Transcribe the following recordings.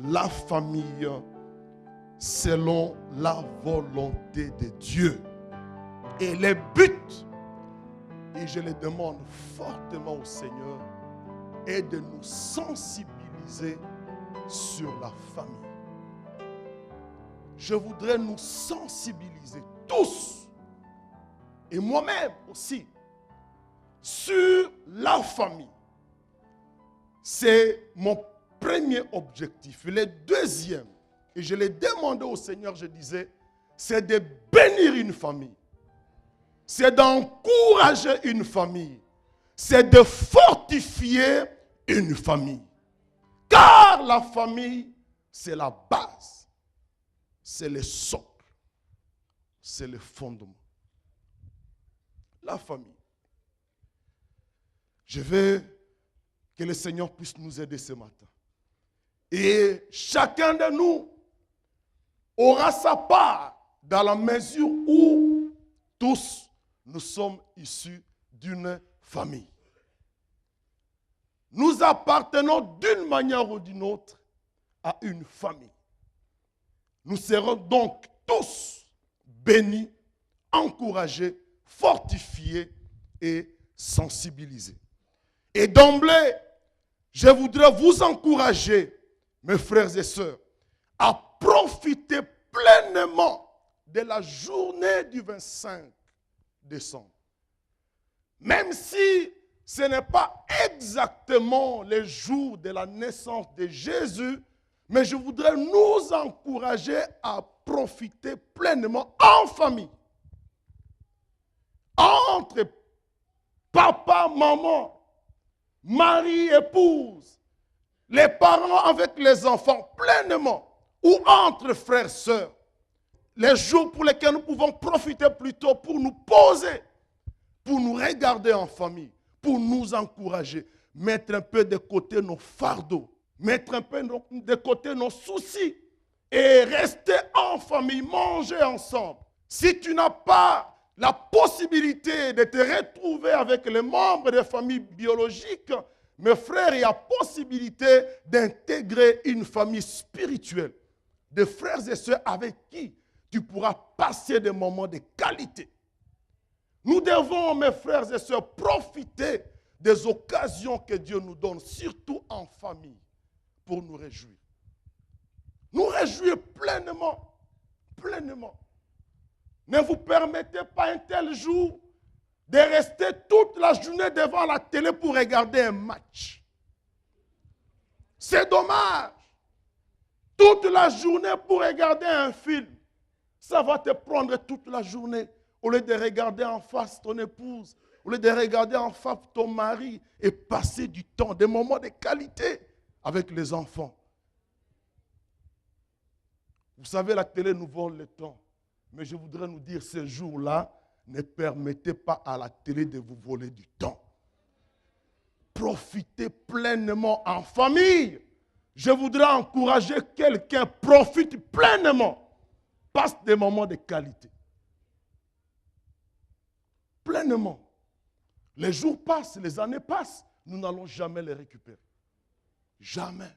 la famille selon la volonté de Dieu. Et les buts, et je les demande fortement au Seigneur, est de nous sensibiliser sur la famille. Je voudrais nous sensibiliser tous, et moi-même aussi, sur la famille. C'est mon premier objectif. Le deuxième, et je l'ai demandé au Seigneur, je disais, c'est de bénir une famille. C'est d'encourager une famille. C'est de fortifier une famille. Car la famille, c'est la base. C'est le socle. C'est le fondement. La famille. Je veux que le Seigneur puisse nous aider ce matin. Et chacun de nous aura sa part dans la mesure où tous nous sommes issus d'une famille. Nous appartenons d'une manière ou d'une autre à une famille. Nous serons donc tous bénis, encouragés, fortifiés et sensibilisés. Et d'emblée, je voudrais vous encourager, mes frères et sœurs, à profiter pleinement de la journée du 25 décembre. Même si ce n'est pas exactement le jour de la naissance de Jésus, mais je voudrais nous encourager à profiter pleinement en famille. Entre papa, maman, mari, épouse, les parents avec les enfants, pleinement, ou entre frères, sœurs. Les jours pour lesquels nous pouvons profiter plutôt pour nous poser, pour nous regarder en famille, pour nous encourager, mettre un peu de côté nos fardeaux, mettre un peu de côté nos soucis et rester en famille, manger ensemble. Si tu n'as pas la possibilité de te retrouver avec les membres des familles biologiques, mes frères, il y a possibilité d'intégrer une famille spirituelle, de frères et sœurs avec qui tu pourras passer des moments de qualité. Nous devons, mes frères et sœurs, profiter des occasions que Dieu nous donne, surtout en famille, pour nous réjouir. Nous réjouir pleinement, pleinement. Ne vous permettez pas un tel jour de rester toute la journée devant la télé pour regarder un match. C'est dommage. Toute la journée pour regarder un film. Ça va te prendre toute la journée. Au lieu de regarder en face ton épouse, au lieu de regarder en face ton mari et passer du temps, des moments de qualité avec les enfants. Vous savez, la télé nous vole le temps. Mais je voudrais nous dire, ce jour-là, ne permettez pas à la télé de vous voler du temps. Profitez pleinement en famille. Je voudrais encourager quelqu'un, profite pleinement. Passe des moments de qualité. Pleinement. Les jours passent, les années passent, nous n'allons jamais les récupérer. Jamais.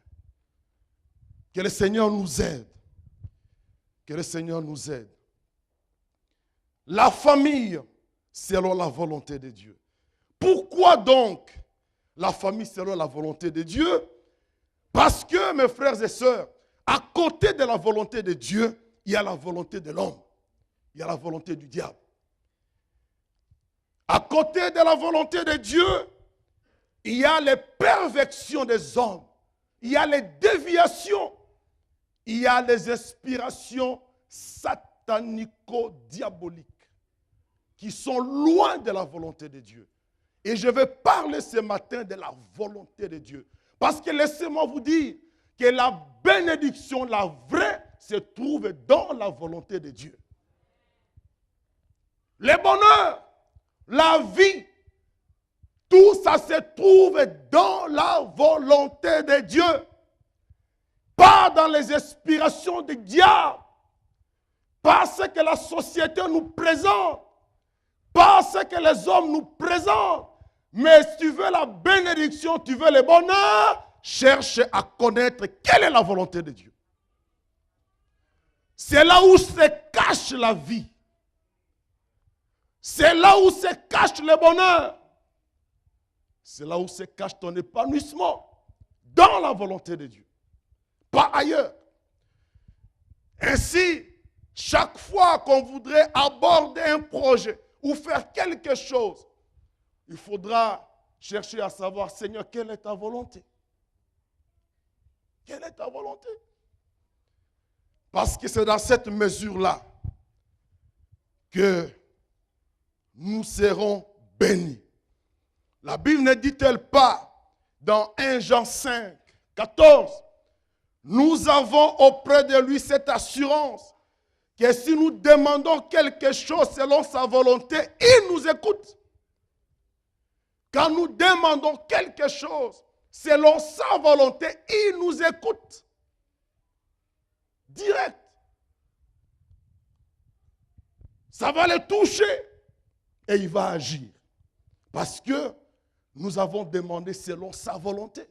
Que le Seigneur nous aide. Que le Seigneur nous aide. La famille, selon la volonté de Dieu. Pourquoi donc la famille selon la volonté de Dieu? Parce que, mes frères et sœurs, à côté de la volonté de Dieu, il y a la volonté de l'homme. Il y a la volonté du diable. À côté de la volonté de Dieu, il y a les perversions des hommes. Il y a les déviations. Il y a les inspirations satanico-diaboliques qui sont loin de la volonté de Dieu. Et je vais parler ce matin de la volonté de Dieu. Parce que laissez-moi vous dire que la bénédiction, la vraie, se trouve dans la volonté de Dieu. Le bonheur, la vie, tout ça se trouve dans la volonté de Dieu. Pas dans les inspirations du diable. Pas ce que la société nous présente. Pas ce que les hommes nous présentent. Mais si tu veux la bénédiction, tu veux le bonheur, cherche à connaître quelle est la volonté de Dieu. C'est là où se cache la vie. C'est là où se cache le bonheur. C'est là où se cache ton épanouissement. Dans la volonté de Dieu. Pas ailleurs. Ainsi, chaque fois qu'on voudrait aborder un projet ou faire quelque chose, il faudra chercher à savoir, Seigneur, quelle est ta volonté? Quelle est ta volonté? Parce que c'est dans cette mesure-là que nous serons bénis. La Bible ne dit-elle pas dans 1 Jean 5, 14, nous avons auprès de lui cette assurance que si nous demandons quelque chose selon sa volonté, il nous écoute. Quand nous demandons quelque chose selon sa volonté, il nous écoute. Direct. Ça va le toucher et il va agir. Parce que nous avons demandé selon sa volonté.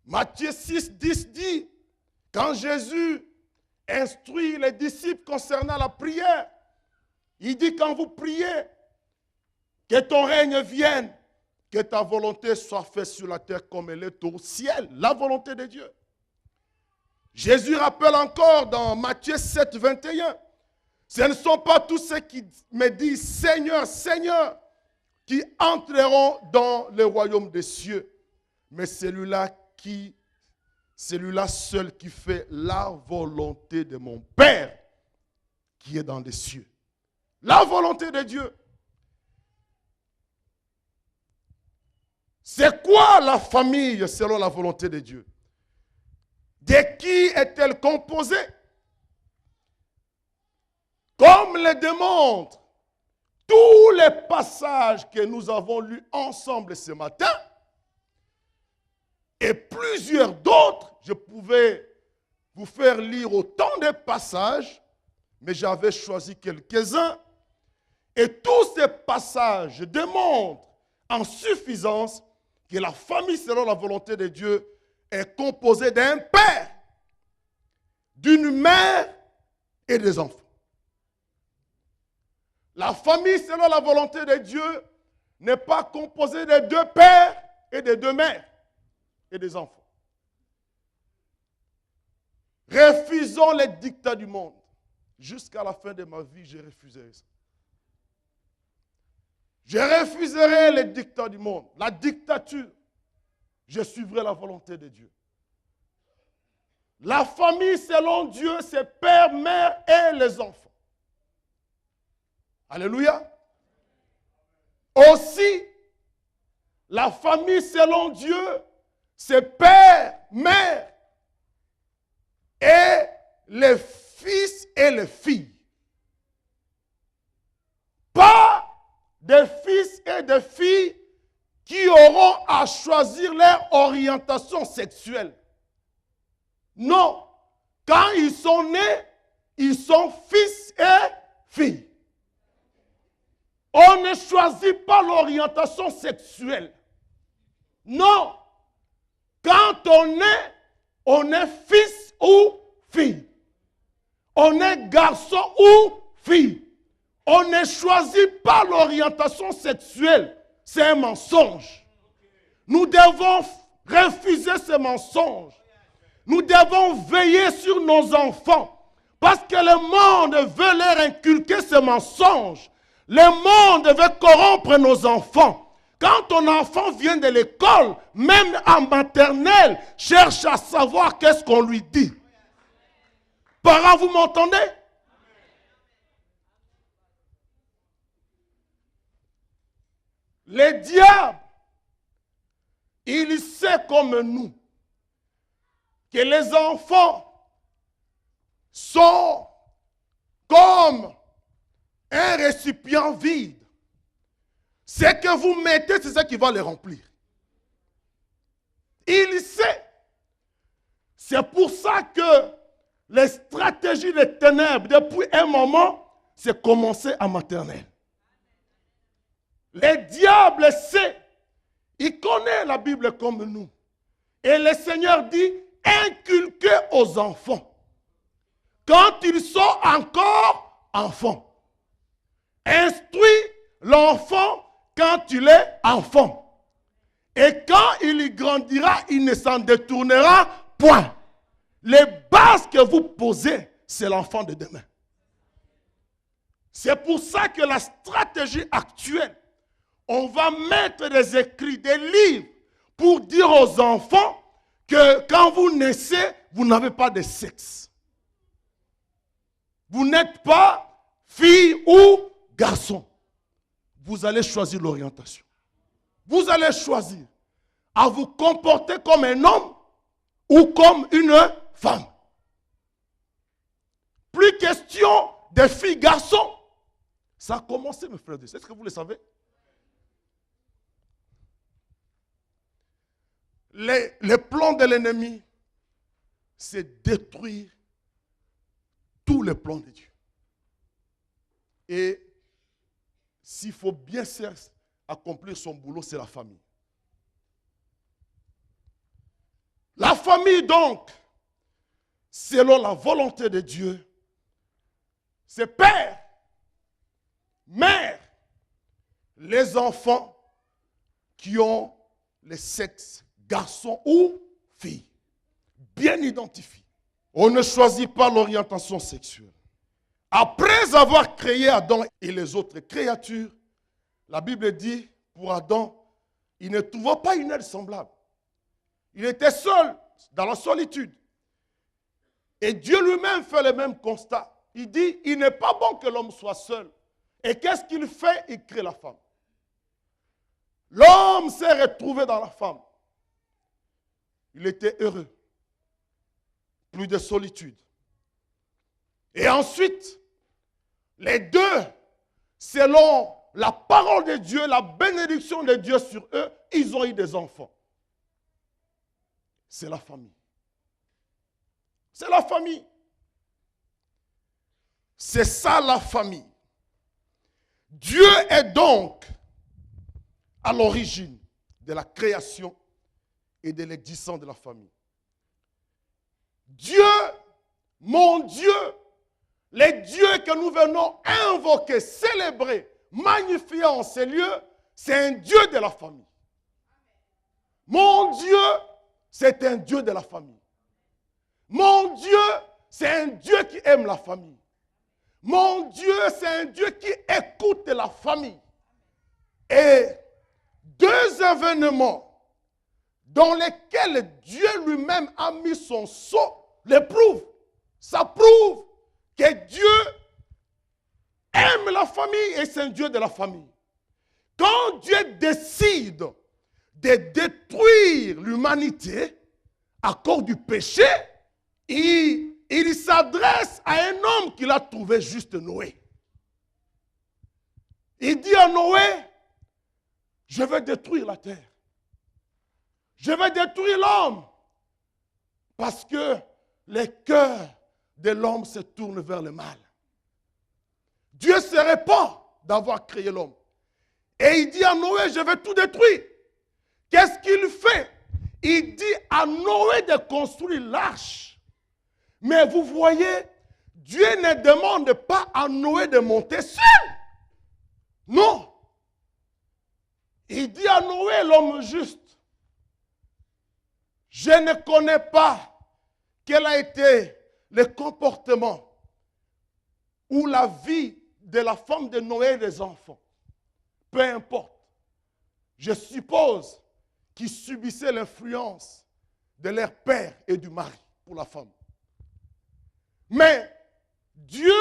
Matthieu 6, 10 dit, quand Jésus instruit les disciples concernant la prière, il dit quand vous priez, que ton règne vienne, que ta volonté soit faite sur la terre comme elle est au ciel, la volonté de Dieu. Jésus rappelle encore dans Matthieu 7, 21, ce ne sont pas tous ceux qui me disent Seigneur, Seigneur, qui entreront dans le royaume des cieux, mais celui-là seul qui fait la volonté de mon Père qui est dans les cieux. La volonté de Dieu. C'est quoi la famille selon la volonté de Dieu? De qui est-elle composée? Comme le démontrent tous les passages que nous avons lus ensemble ce matin, et plusieurs d'autres, je pouvais vous faire lire autant de passages, mais j'avais choisi quelques-uns. Et tous ces passages démontrent en suffisance que la famille selon la volonté de Dieu est composée d'un père, d'une mère et des enfants. La famille selon la volonté de Dieu n'est pas composée de deux pères et de deux mères et des enfants. Refusons les dictats du monde. Jusqu'à la fin de ma vie, je refuserai ça. Je refuserai les dictats du monde, la dictature. Je suivrai la volonté de Dieu. La famille selon Dieu, c'est père, mère et les enfants. Alléluia. Aussi, la famille selon Dieu, c'est père, mère et les fils et les filles. Pas des fils et des filles qui auront à choisir leur orientation sexuelle. Non. Quand ils sont nés, ils sont fils et filles. On ne choisit pas l'orientation sexuelle. Non. Quand on est fils ou fille. On est garçon ou fille. On ne choisit pas l'orientation sexuelle. C'est un mensonge. Nous devons refuser ce mensonge. Nous devons veiller sur nos enfants. Parce que le monde veut leur inculquer ce mensonge. Le monde veut corrompre nos enfants. Quand ton enfant vient de l'école, même en maternelle, cherche à savoir qu'est-ce qu'on lui dit. Parents, vous m'entendez? Le diable, il sait comme nous que les enfants sont comme un récipient vide. Ce que vous mettez, c'est ça qui va les remplir. Il sait. C'est pour ça que les stratégies des ténèbres, depuis un moment, c'est commencé en maternelle. Le diable sait. il connaît la Bible comme nous. Et le Seigneur dit, inculquez aux enfants. Quand ils sont encore enfants. Instruis l'enfant quand il est enfant. Et quand il grandira, il ne s'en détournera point. Les bases que vous posez, c'est l'enfant de demain. C'est pour ça que la stratégie actuelle, on va mettre des écrits, des livres, pour dire aux enfants que quand vous naissez, vous n'avez pas de sexe. Vous n'êtes pas fille ou garçon. Vous allez choisir l'orientation. Vous allez choisir à vous comporter comme un homme ou comme une femme. Plus question de filles, garçons. Ça a commencé, mes frères et sœurs. Est-ce que vous le savez? Les plans de l'ennemi, c'est détruire tous les plans de Dieu. Et s'il faut bien accomplir son boulot, c'est la famille. La famille, donc, selon la volonté de Dieu, c'est père, mère, les enfants qui ont le sexe garçon ou fille, bien identifiés. On ne choisit pas l'orientation sexuelle. Après avoir créé Adam et les autres créatures, la Bible dit, pour Adam, il ne trouva pas une aide semblable. Il était seul, dans la solitude. Et Dieu lui-même fait le même constat. Il dit, il n'est pas bon que l'homme soit seul. Et qu'est-ce qu'il fait? Il crée la femme. L'homme s'est retrouvé dans la femme. Il était heureux. Plus de solitude. Et ensuite, les deux, selon la parole de Dieu, la bénédiction de Dieu sur eux, ils ont eu des enfants. C'est la famille. C'est la famille. C'est ça la famille. Dieu est donc à l'origine de la création et de l'existence de la famille. Dieu, mon Dieu, les dieux que nous venons invoquer, célébrer, magnifier en ces lieux, c'est un Dieu de la famille. Mon Dieu, c'est un Dieu de la famille. Mon Dieu, c'est un Dieu qui aime la famille. Mon Dieu, c'est un Dieu qui écoute la famille. Et deux événements dans lesquels Dieu lui-même a mis son sceau le prouvent. Ça prouve que Dieu aime la famille et c'est un Dieu de la famille. Quand Dieu décide de détruire l'humanité à cause du péché, il s'adresse à un homme qu'il a trouvé, juste Noé. Il dit à Noé, je vais détruire la terre. Je vais détruire l'homme. Parce que le cœur de l'homme se tourne vers le mal. Dieu se répand d'avoir créé l'homme. Et il dit à Noé, je vais tout détruire. Qu'est-ce qu'il fait? Il dit à Noé de construire l'arche. Mais vous voyez, Dieu ne demande pas à Noé de monter seul. Non. Il dit à Noé, l'homme juste, je ne connais pas quel a été le comportement ou la vie de la femme de Noé et des enfants. Peu importe. Je suppose qu'ils subissaient l'influence de leur père et du mari pour la femme. Mais Dieu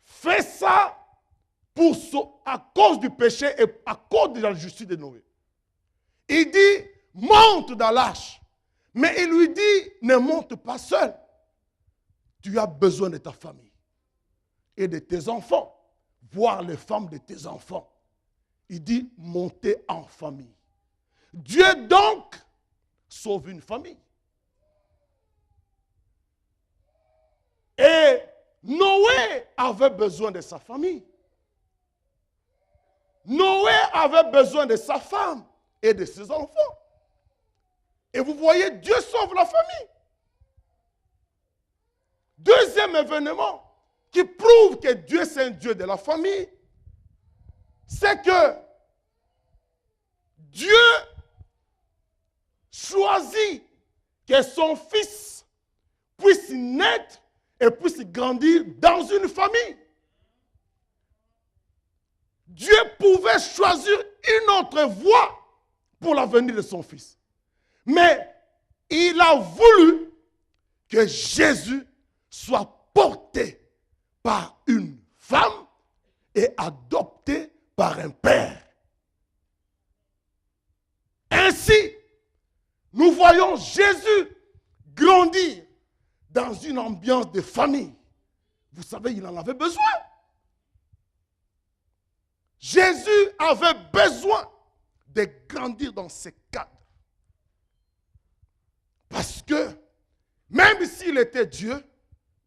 fait ça à cause du péché et à cause de la justice de Noé. Il dit, monte dans l'arche. Mais il lui dit, ne monte pas seul. Tu as besoin de ta famille et de tes enfants, voire les femmes de tes enfants. Il dit, montez en famille. Dieu donc sauve une famille. Et Noé avait besoin de sa famille. Noé avait besoin de sa femme. et de ses enfants. Et vous voyez, Dieu sauve la famille. Deuxième événement qui prouve que Dieu c'est un Dieu de la famille, c'est que Dieu choisit que son fils puisse naître et puisse grandir dans une famille. Dieu pouvait choisir une autre voie pour l'avenir de son fils. Mais il a voulu que Jésus soit porté par une femme et adopté par un père. Ainsi, nous voyons Jésus grandir dans une ambiance de famille. Vous savez, il en avait besoin. Jésus avait besoin de grandir dans ce cadre. Parce que même s'il était Dieu,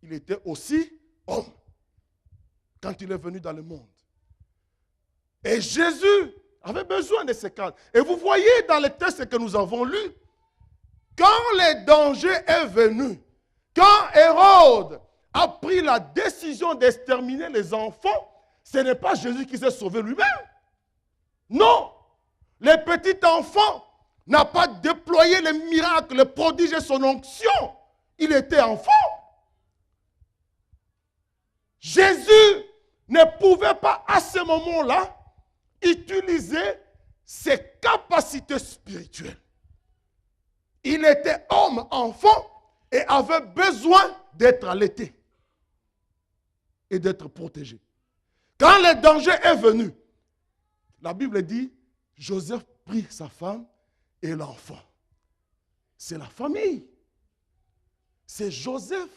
il était aussi homme quand il est venu dans le monde. Et Jésus avait besoin de ce cadre. Et vous voyez dans les textes que nous avons lus, quand le danger est venu, quand Hérode a pris la décision d'exterminer les enfants, ce n'est pas Jésus qui s'est sauvé lui-même. Non, le petit enfant n'a pas déployé les miracles, les prodiges et son onction. Il était enfant. Jésus ne pouvait pas à ce moment-là utiliser ses capacités spirituelles. Il était homme, enfant, et avait besoin d'être allaité et d'être protégé. Quand le danger est venu, la Bible dit, Joseph prit sa femme et l'enfant. C'est la famille. C'est Joseph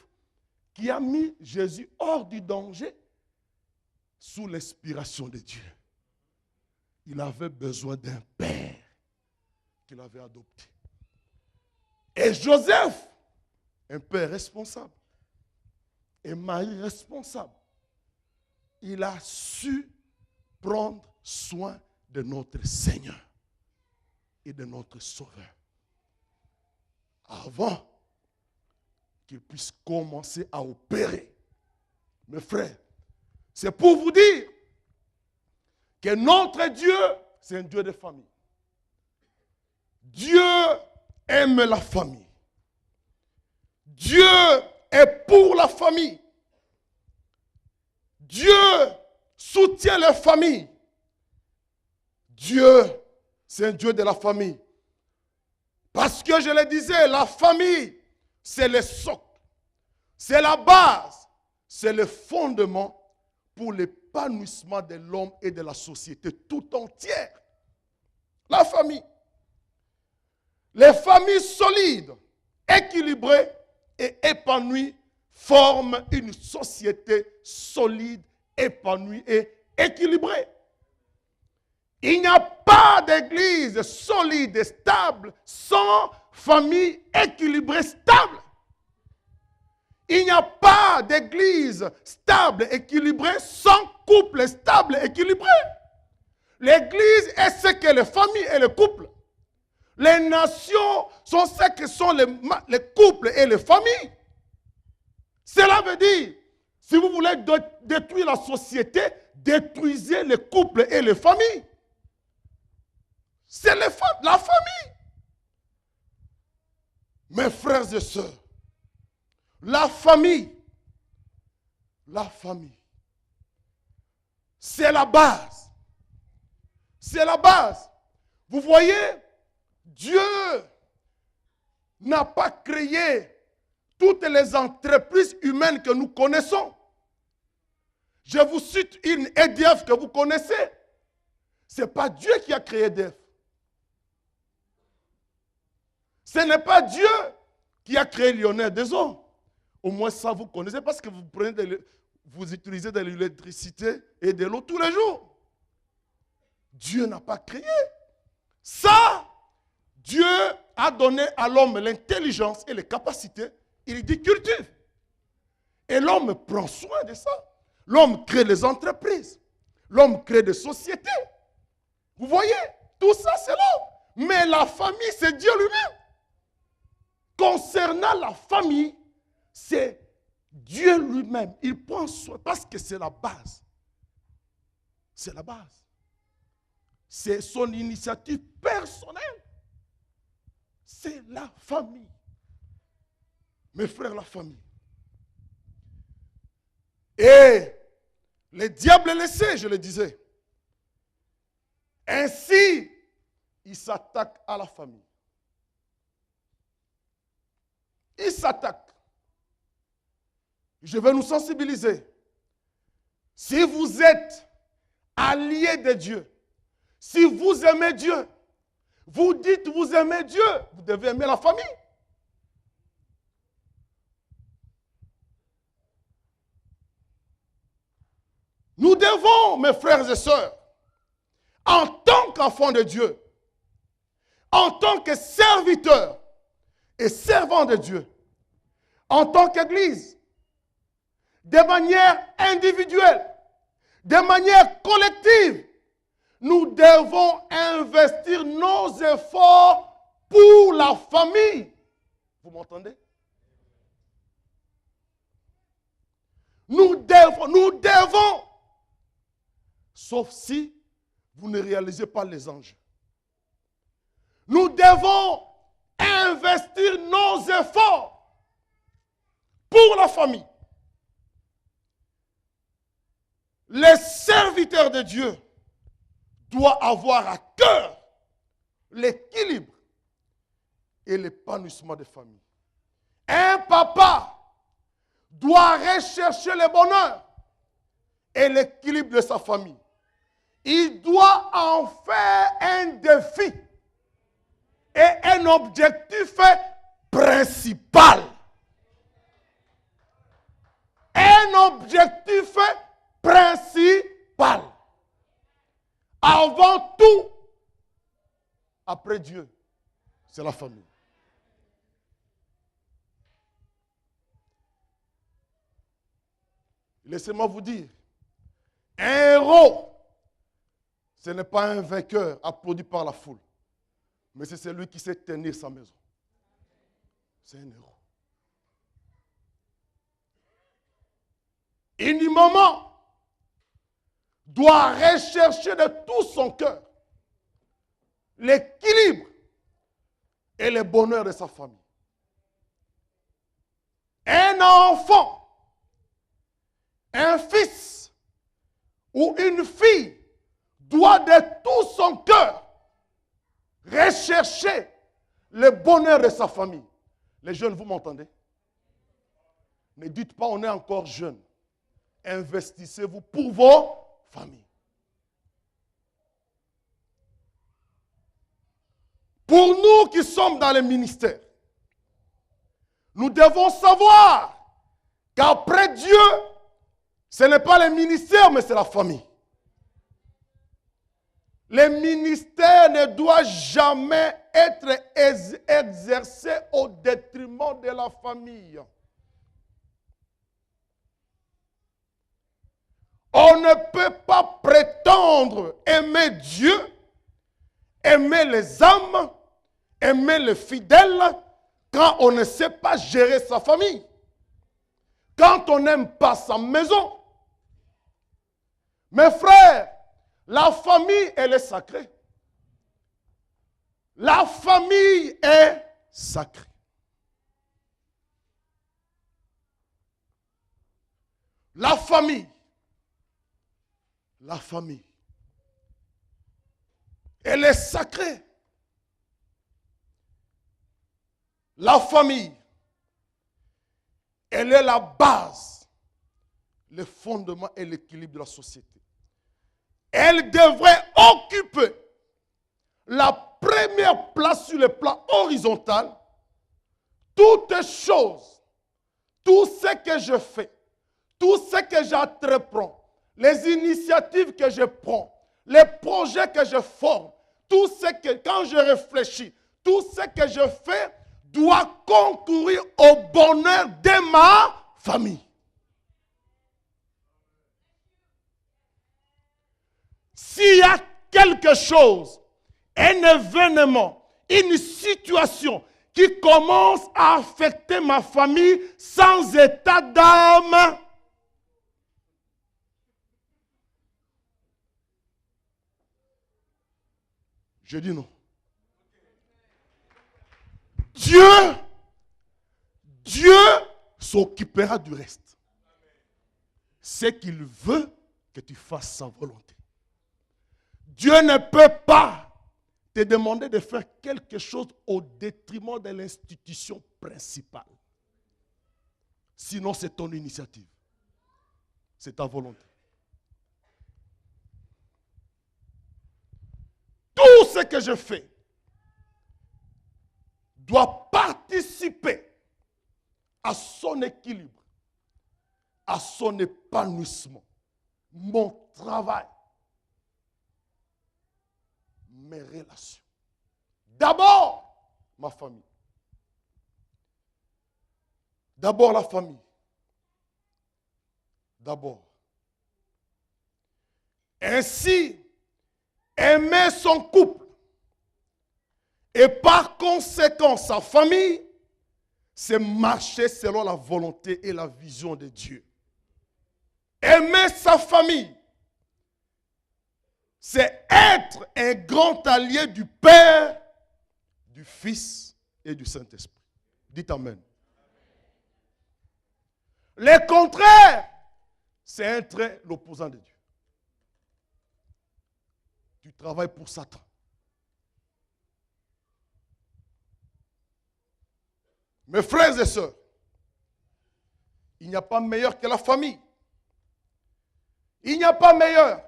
qui a mis Jésus hors du danger sous l'inspiration de Dieu. Il avait besoin d'un père qu'il avait adopté. Et Joseph, un père responsable, un mari responsable, il a su prendre soin de notre Seigneur et de notre Sauveur. Avant qu'il puisse commencer à opérer. Mes frères, c'est pour vous dire que notre Dieu, c'est un Dieu de famille. Dieu aime la famille. Dieu est pour la famille. Dieu soutient les familles. Dieu, c'est un Dieu de la famille. Parce que je le disais, la famille, c'est le socle, c'est la base, c'est le fondement pour l'épanouissement de l'homme et de la société tout entière. La famille. Les familles solides, équilibrées et épanouies forment une société solide, épanouie et équilibrée. Il n'y a pas d'église solide et stable sans famille équilibrée, stable. Il n'y a pas d'église stable, équilibrée sans couple stable, équilibré. L'église est ce que les familles et les couples. Les nations sont ce que sont les couples et les familles. Cela veut dire, si vous voulez détruire la société, détruisez les couples et les familles. C'est la famille. Mes frères et sœurs, la famille, c'est la base. C'est la base. Vous voyez, Dieu n'a pas créé toutes les entreprises humaines que nous connaissons. Je vous cite une EDF que vous connaissez. Ce n'est pas Dieu qui a créé EDF. Ce n'est pas Dieu qui a créé Lyonnais Deson. Au moins ça vous connaissez parce que vous utilisez de l'électricité et de l'eau tous les jours. Dieu n'a pas créé. Ça, Dieu a donné à l'homme l'intelligence et les capacités. Il dit cultive. Et l'homme prend soin de ça. L'homme crée les entreprises. L'homme crée des sociétés. Vous voyez, tout ça c'est l'homme. Mais la famille, c'est Dieu lui-même. Concernant la famille, c'est Dieu lui-même. Il prend soin parce que c'est la base. C'est la base. C'est son initiative personnelle. C'est la famille. Mes frères, la famille. Et le diable le sait, je le disais. Ainsi, il s'attaque à la famille. Il s'attaque. Je vais nous sensibiliser. Si vous êtes alliés de Dieu, si vous aimez Dieu, vous dites vous aimez Dieu, vous devez aimer la famille. Nous devons, mes frères et sœurs, en tant qu'enfants de Dieu, en tant que serviteurs et servants de Dieu, en tant qu'Église, de manière individuelle, de manière collective, nous devons investir nos efforts pour la famille. Vous m'entendez? Nous devons, sauf si vous ne réalisez pas les enjeux. Nous devons investir nos efforts pour la famille. Les serviteurs de Dieu doivent avoir à cœur l'équilibre et l'épanouissement des familles. Un papa doit rechercher le bonheur et l'équilibre de sa famille. Il doit en faire un défi et un objectif principal. Un objectif principal. Avant tout, après Dieu, c'est la famille. Laissez-moi vous dire, un héros, ce n'est pas un vainqueur applaudi par la foule, mais c'est celui qui sait tenir sa maison. C'est un héros. Une maman doit rechercher de tout son cœur l'équilibre et le bonheur de sa famille. Un enfant, un fils ou une fille doit de tout son cœur rechercher le bonheur de sa famille. Les jeunes, vous m'entendez? Ne dites pas on est encore jeune. Investissez-vous pour vos familles. Pour nous qui sommes dans le ministère, nous devons savoir qu'après Dieu, ce n'est pas le ministère, mais c'est la famille. Le ministère ne doit jamais être exercé au détriment de la famille. On ne peut pas prétendre aimer Dieu, aimer les âmes, aimer les fidèles, quand on ne sait pas gérer sa famille. Quand on n'aime pas sa maison. Mes frères, la famille, elle est sacrée. La famille est sacrée. La famille, elle est sacrée. La famille, elle est la base, le fondement et l'équilibre de la société. Elle devrait occuper la première place sur le plan horizontal. Toutes choses, tout ce que je fais, tout ce que j'entreprends, les initiatives que je prends, les projets que je forme, tout ce que, quand je réfléchis, tout ce que je fais doit concourir au bonheur de ma famille. S'il y a quelque chose un événement, une situation qui commence à affecter ma famille sans état d'âme, je dis non. Dieu s'occupera du reste. C'est qu'il veut que tu fasses sa volonté. Dieu ne peut pas te demander de faire quelque chose au détriment de l'institution principale. Sinon, c'est ton initiative. C'est ta volonté. Tout ce que je fais doit participer à son équilibre, à son épanouissement. Mon travail, mes relations. D'abord, ma famille. D'abord la famille. D'abord. Ainsi, aimer son couple et par conséquent sa famille, c'est marcher selon la volonté et la vision de Dieu. Aimer sa famille, c'est être un grand allié du Père, du Fils et du Saint-Esprit. Dites Amen. Le contraire, c'est être l'opposant de Dieu. Tu travailles pour Satan. Mes frères et sœurs, il n'y a pas meilleur que la famille. Il n'y a pas meilleur.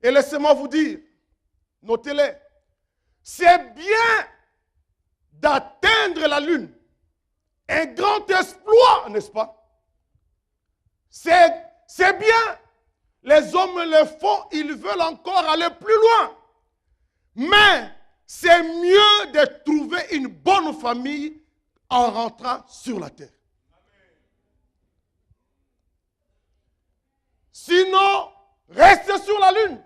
Et laissez-moi vous dire, notez-les, c'est bien d'atteindre la lune. Un grand exploit, n'est-ce pas? C'est bien. Les hommes le font, ils veulent encore aller plus loin. Mais c'est mieux de trouver une bonne famille en rentrant sur la terre. Sinon, reste sur la lune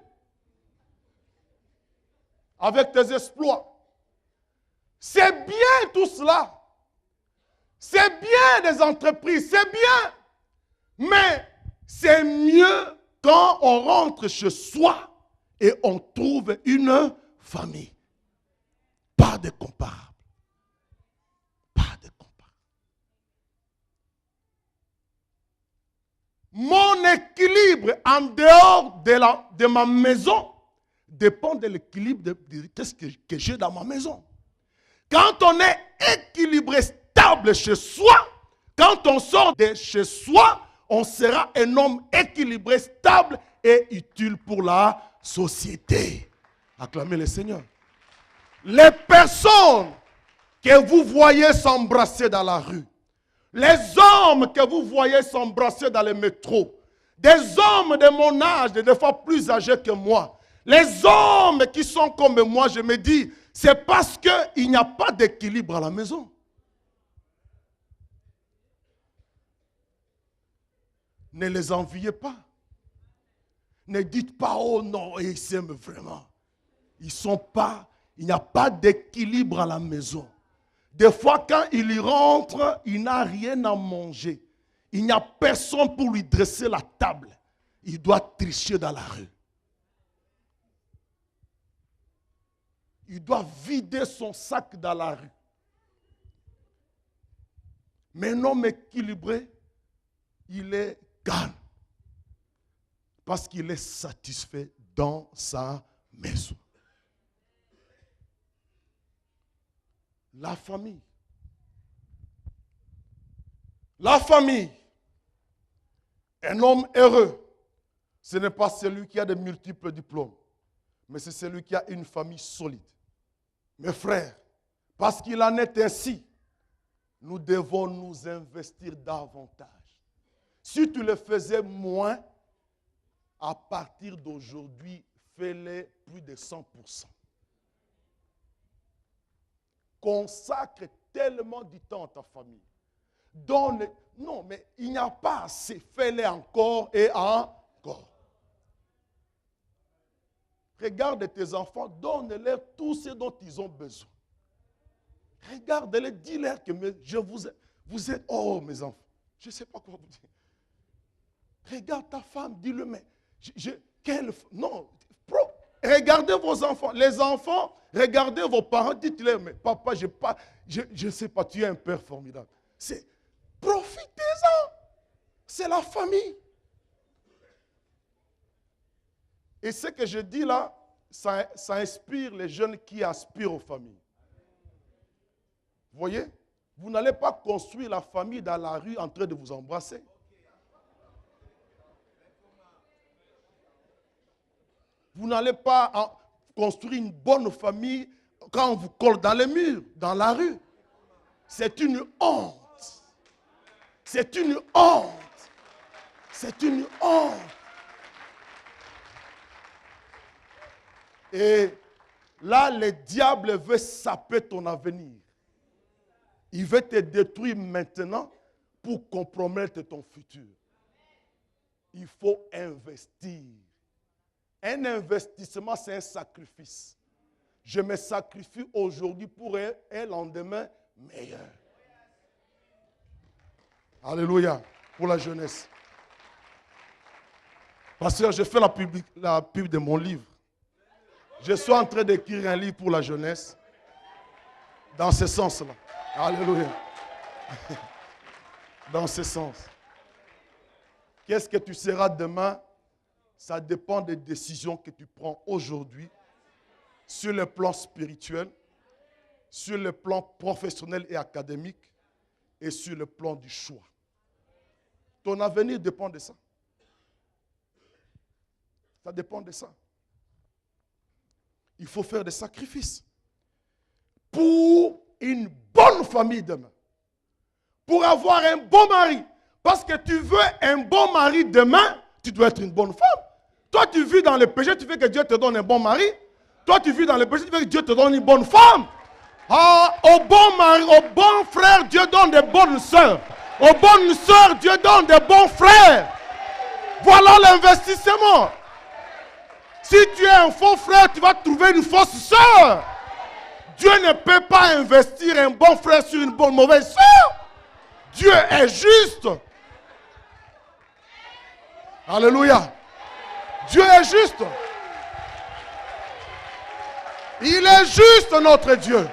avec tes exploits. C'est bien tout cela. C'est bien des entreprises, c'est bien. Mais c'est mieux quand on rentre chez soi et on trouve une famille. Pas de comparable. Pas de comparable. Mon équilibre en dehors de ma maison dépend de l'équilibre de qu'est-ce que j'ai dans ma maison. Quand on est équilibré, stable chez soi, quand on sort de chez soi, on sera un homme équilibré, stable et utile pour la société. Acclamez le Seigneur. Les personnes que vous voyez s'embrasser dans la rue, les hommes que vous voyez s'embrasser dans le métro, des hommes de mon âge, des fois plus âgés que moi, les hommes qui sont comme moi, je me dis, c'est parce qu'il n'y a pas d'équilibre à la maison. Ne les enviez pas. Ne dites pas, oh non, ils s'aiment vraiment. Ils sont pas, il n'y a pas d'équilibre à la maison. Des fois, quand il y rentre, il n'a rien à manger. Il n'y a personne pour lui dresser la table. Il doit tricher dans la rue. Il doit vider son sac dans la rue. Mais un homme équilibré, il est calme. Parce qu'il est satisfait dans sa maison. La famille. La famille. Un homme heureux, ce n'est pas celui qui a de multiples diplômes, mais c'est celui qui a une famille solide. Mes frères, parce qu'il en est ainsi, nous devons nous investir davantage. Si tu le faisais moins, à partir d'aujourd'hui, fais-le plus de 100%. Consacre tellement du temps à ta famille. Donne, non, mais il n'y a pas assez. Fais-le encore et encore. Regarde tes enfants, donne-leur tout ce dont ils ont besoin. Regarde-les, dis-leur que vous êtes, oh mes enfants, je ne sais pas quoi vous dire. Regarde ta femme, dis-le, mais non, regardez vos enfants. Les enfants, regardez vos parents, dites-leur, mais papa, je ne sais pas, tu es un père formidable. Profitez-en. C'est la famille. Et ce que je dis là, ça inspire les jeunes qui aspirent aux familles. Vous voyez? Vous n'allez pas construire la famille dans la rue en train de vous embrasser. Vous n'allez pas construire une bonne famille quand on vous colle dans les murs, dans la rue. C'est une honte. C'est une honte. C'est une honte. Et là, le diable veut saper ton avenir. Il veut te détruire maintenant pour compromettre ton futur. Il faut investir. Un investissement, c'est un sacrifice. Je me sacrifie aujourd'hui pour un lendemain meilleur. Alléluia. Pour la jeunesse. Pasteur, je fais la pub de mon livre. Je suis en train d'écrire un livre pour la jeunesse. Dans ce sens-là. Alléluia. Dans ce sens. Qu'est-ce que tu seras demain? Ça dépend des décisions que tu prends aujourd'hui sur le plan spirituel, sur le plan professionnel et académique et sur le plan du choix. Ton avenir dépend de ça. Ça dépend de ça. Il faut faire des sacrifices pour une bonne famille demain. Pour avoir un bon mari. Parce que tu veux un bon mari demain, tu dois être une bonne femme. Toi, tu vis dans le péché, tu veux que Dieu te donne un bon mari. Toi, tu vis dans le péché, tu veux que Dieu te donne une bonne femme. Au bon mari, au bon frère, Dieu donne des bonnes sœurs. Aux bonnes sœurs, Dieu donne des bons frères. Voilà l'investissement. Si tu es un faux frère, tu vas trouver une fausse sœur. Dieu ne peut pas investir un bon frère sur une mauvaise sœur. Dieu est juste. Alléluia. Dieu est juste. Il est juste, notre Dieu.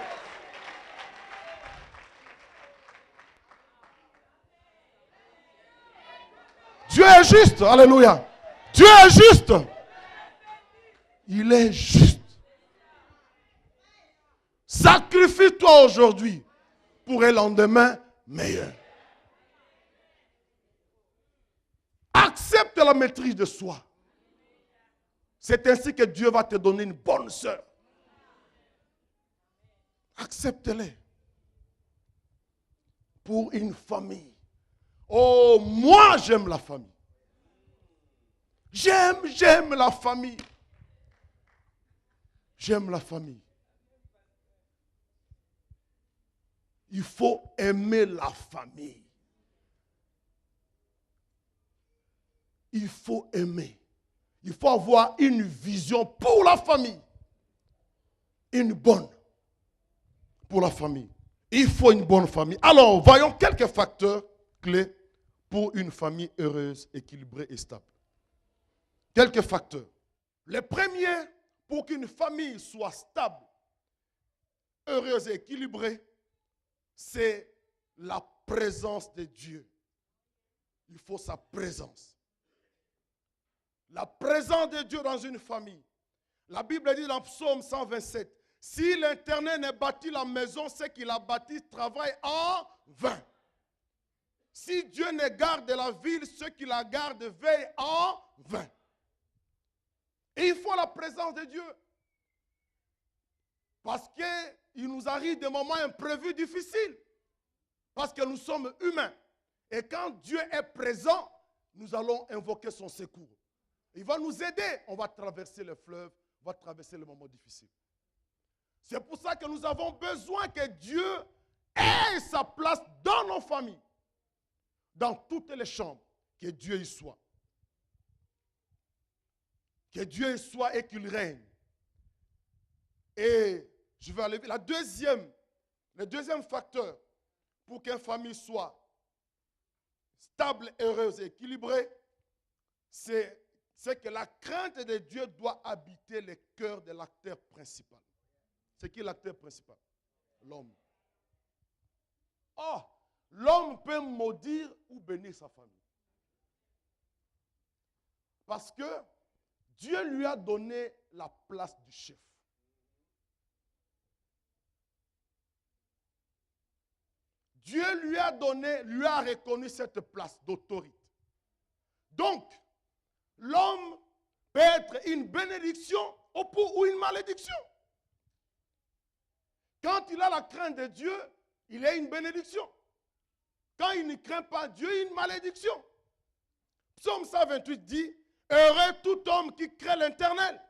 Dieu est juste. Alléluia. Dieu est juste. Il est juste. Sacrifie-toi aujourd'hui pour un lendemain meilleur. Accepte la maîtrise de soi. C'est ainsi que Dieu va te donner une bonne sœur. Accepte-les. Pour une famille. Oh, moi j'aime la famille. J'aime la famille. J'aime la famille. Il faut aimer la famille. Il faut aimer. Il faut avoir une vision pour la famille. Une bonne pour la famille. Il faut une bonne famille. Alors, voyons quelques facteurs clés pour une famille heureuse, équilibrée et stable. Quelques facteurs. Le premier, pour qu'une famille soit stable, heureuse et équilibrée, c'est la présence de Dieu. Il faut sa présence. La présence de Dieu dans une famille. La Bible dit dans Psaume 127, si l'Éternel ne bâtit la maison, ceux qui la bâtissent travaillent en vain. Si Dieu ne garde la ville, ceux qui la gardent veillent en vain. Et il faut la présence de Dieu. Parce qu'il nous arrive des moments imprévus, difficiles. Parce que nous sommes humains. Et quand Dieu est présent, nous allons invoquer son secours. Il va nous aider. On va traverser le fleuve, on va traverser les moments difficiles. C'est pour ça que nous avons besoin que Dieu ait sa place dans nos familles. Dans toutes les chambres. Que Dieu y soit. Que Dieu y soit et qu'il règne. Et je vais aller vite. Le deuxième facteur pour qu'une famille soit stable, heureuse et équilibrée, c'est que la crainte de Dieu doit habiter le cœur de l'acteur principal. C'est qui l'acteur principal? L'homme. Oh, l'homme peut maudire ou bénir sa famille. Parce que Dieu lui a donné la place du chef. Dieu lui a reconnu cette place d'autorité. Donc, l'homme peut être une bénédiction ou une malédiction. Quand il a la crainte de Dieu, il est une bénédiction. Quand il ne craint pas Dieu, il est une malédiction. Psaume 128 dit, heureux tout homme qui craint l'Éternel,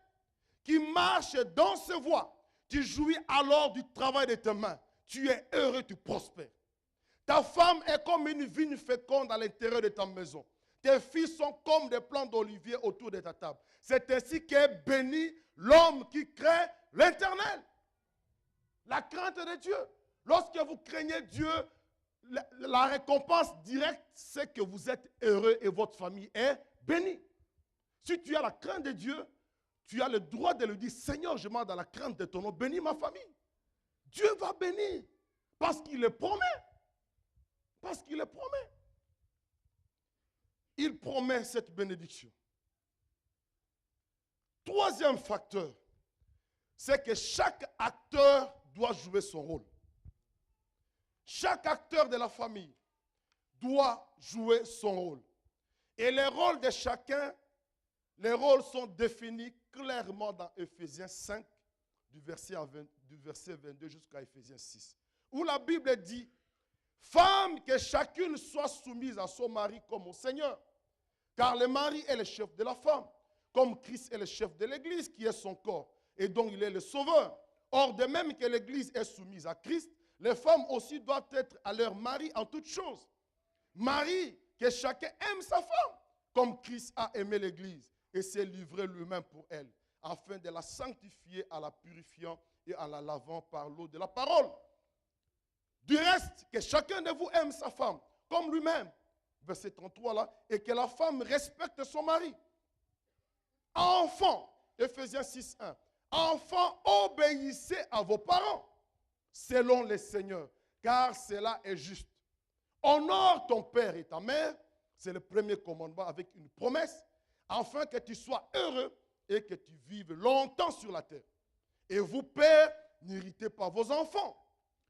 qui marche dans ses voies. Tu jouis alors du travail de tes mains. Tu es heureux, tu prospères. Ta femme est comme une vigne féconde à l'intérieur de ta maison. Tes filles sont comme des plants d'olivier autour de ta table. C'est ainsi qu'est béni l'homme qui craint l'Éternel. La crainte de Dieu. Lorsque vous craignez Dieu, la récompense directe, c'est que vous êtes heureux et votre famille est bénie. Si tu as la crainte de Dieu, tu as le droit de lui dire, Seigneur, je demande dans la crainte de ton nom, bénis ma famille. Dieu va bénir parce qu'il le promet. Parce qu'il le promet. Il promet cette bénédiction. Troisième facteur, c'est que chaque acteur doit jouer son rôle. Chaque acteur de la famille doit jouer son rôle. Et les rôles de chacun, les rôles sont définis clairement dans Éphésiens 5, du verset 22 jusqu'à Éphésiens 6, où la Bible dit, femme, que chacune soit soumise à son mari comme au Seigneur, car le mari est le chef de la femme, comme Christ est le chef de l'Église, qui est son corps, et dont il est le sauveur. Or, de même que l'Église est soumise à Christ, les femmes aussi doivent être à leur mari en toutes choses. Mari, que chacun aime sa femme, comme Christ a aimé l'Église, et s'est livré lui-même pour elle, afin de la sanctifier en la purifiant et en la lavant par l'eau de la parole. Du reste, que chacun de vous aime sa femme, comme lui-même, verset 33 là, et que la femme respecte son mari. Enfants, Éphésiens 6, 1, enfants, obéissez à vos parents, selon le Seigneur, car cela est juste. Honore ton père et ta mère, c'est le premier commandement avec une promesse, afin que tu sois heureux et que tu vives longtemps sur la terre. Et vous, pères, n'irritez pas vos enfants,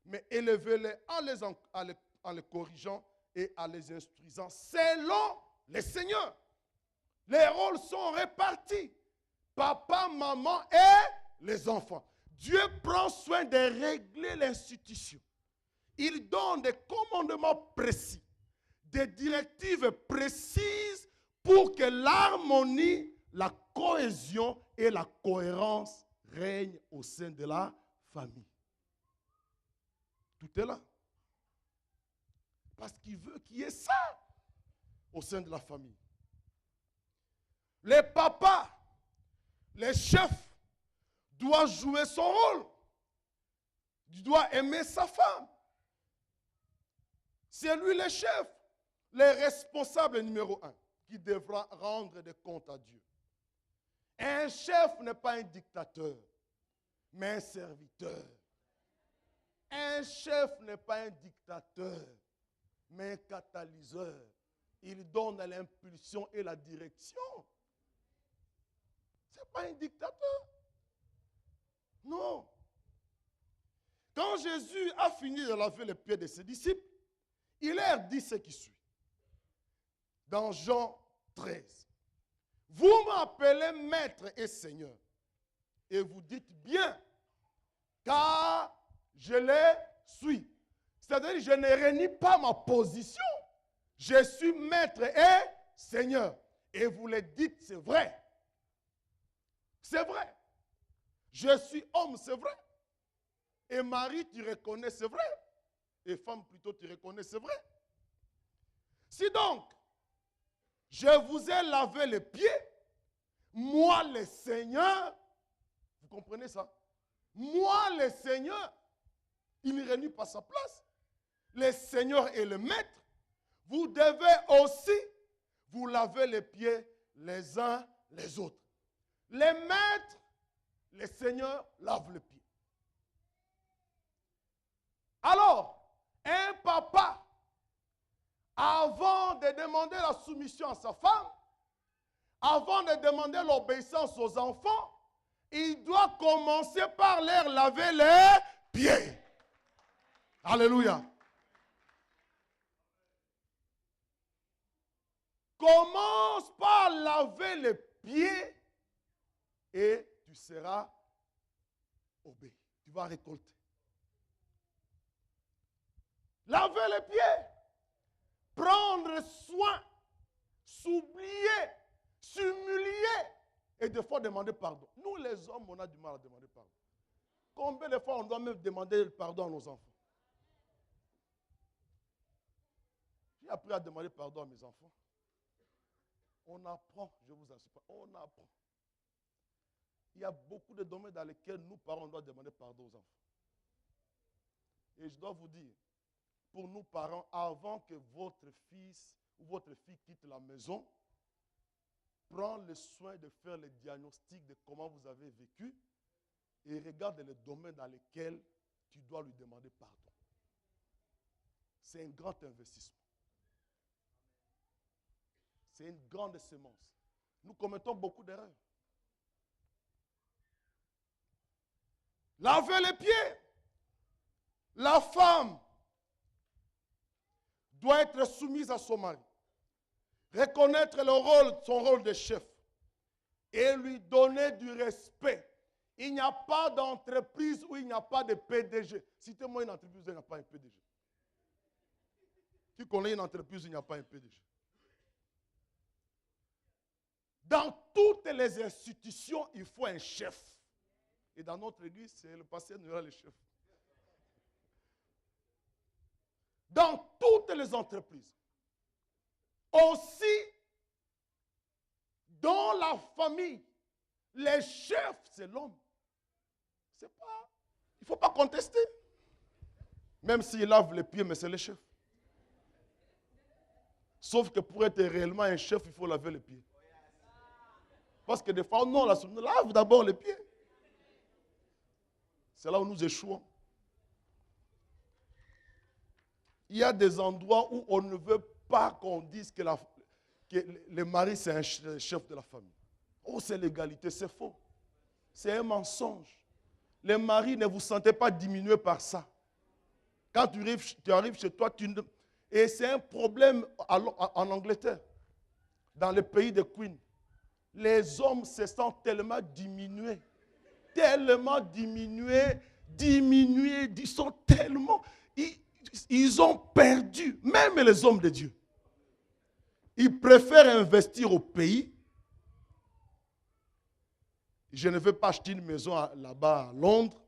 mais élevez-les en les corrigeant et en les instruisant selon le Seigneur. Les rôles sont répartis. Papa, maman et les enfants. Dieu prend soin de régler l'institution. Il donne des commandements précis, des directives précises pour que l'harmonie, la cohésion et la cohérence règnent au sein de la famille. Tout est là. Parce qu'il veut qu'il y ait ça au sein de la famille. Les papas, les chefs, doivent jouer son rôle. Il doit aimer sa femme. C'est lui le chef, le responsable numéro 1, qui devra rendre des comptes à Dieu. Un chef n'est pas un dictateur, mais un serviteur. Un chef n'est pas un dictateur, mais un catalyseur. Il donne l'impulsion et la direction. Ce n'est pas un dictateur. Non. Quand Jésus a fini de laver les pieds de ses disciples, il leur dit ce qui suit. Dans Jean 13. Vous m'appelez maître et seigneur. Et vous dites bien, car je le suis. C'est-à-dire, je ne renie pas ma position. Je suis maître et seigneur. Et vous le dites, c'est vrai. C'est vrai. Je suis homme, c'est vrai. Et Marie, tu reconnais, c'est vrai. Et femme, plutôt, tu reconnais, c'est vrai. Si donc, je vous ai lavé les pieds, moi, le Seigneur, vous comprenez ça? Moi, le Seigneur, il ne renie pas sa place. Le Seigneur est le maître. Vous devez aussi vous laver les pieds les uns les autres. Les maîtres, le Seigneur lave les pieds. Alors, un papa, avant de demander la soumission à sa femme, avant de demander l'obéissance aux enfants, il doit commencer par leur laver les pieds. Alléluia. Commence par laver les pieds et tu seras obéi. Tu vas récolter. Laver les pieds. Prendre soin. S'oublier. S'humilier. Et des fois demander pardon. Nous les hommes, on a du mal à demander pardon. Combien de fois on doit même demander pardon à nos enfants? J'ai appris à demander pardon à mes enfants. On apprend, je vous assure, on apprend. Il y a beaucoup de domaines dans lesquels nous, parents, on doit demander pardon aux enfants. Et je dois vous dire, pour nous, parents, avant que votre fils ou votre fille quitte la maison, prends le soin de faire le diagnostic de comment vous avez vécu et regarde les domaines dans lesquels tu dois lui demander pardon. C'est un grand investissement. C'est une grande sémence. Nous commettons beaucoup d'erreurs. Laver les pieds. La femme doit être soumise à son mari. Reconnaître son rôle de chef. Et lui donner du respect. Il n'y a pas d'entreprise où il n'y a pas de PDG. Citez-moi une entreprise où il n'y a pas un PDG. Qui connaît une entreprise où il n'y a pas un PDG? Dans toutes les institutions, il faut un chef. Et dans notre église, c'est le pasteur Noël le chef. Dans toutes les entreprises. Aussi, dans la famille, les chefs, c'est l'homme. Il ne faut pas contester. Même s'il lave les pieds, mais c'est le chef. Sauf que pour être réellement un chef, il faut laver les pieds. Parce que des fois, non, lave d'abord les pieds. C'est là où nous échouons. Il y a des endroits où on ne veut pas qu'on dise que le mari, c'est un chef de la famille. Oh, c'est l'égalité, c'est faux. C'est un mensonge. Les maris, ne vous sentez pas diminués par ça. Quand tu arrives chez toi, et c'est un problème en Angleterre, dans le pays de Queen. Les hommes se sentent tellement diminués, ils sont tellement, ils ont perdu, même les hommes de Dieu. Ils préfèrent investir au pays. Je ne veux pas acheter une maison là-bas à Londres,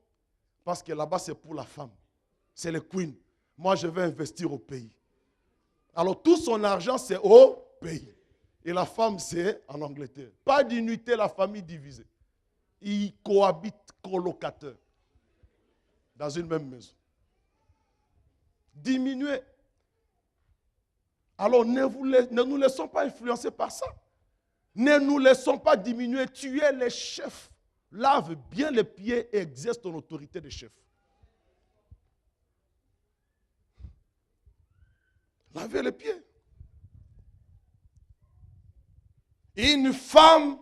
parce que là-bas c'est pour la femme. C'est le Queen. Moi je veux investir au pays. Alors tout son argent c'est au pays. Et la femme, c'est en Angleterre. Pas d'unité, la famille divisée. Ils cohabitent colocateurs dans une même maison. Diminuer. Alors ne nous laissons pas influencer par ça. Ne nous laissons pas diminuer. Tu es le chef. Lave bien les pieds et exerce ton autorité de chef. Lavez les pieds. Une femme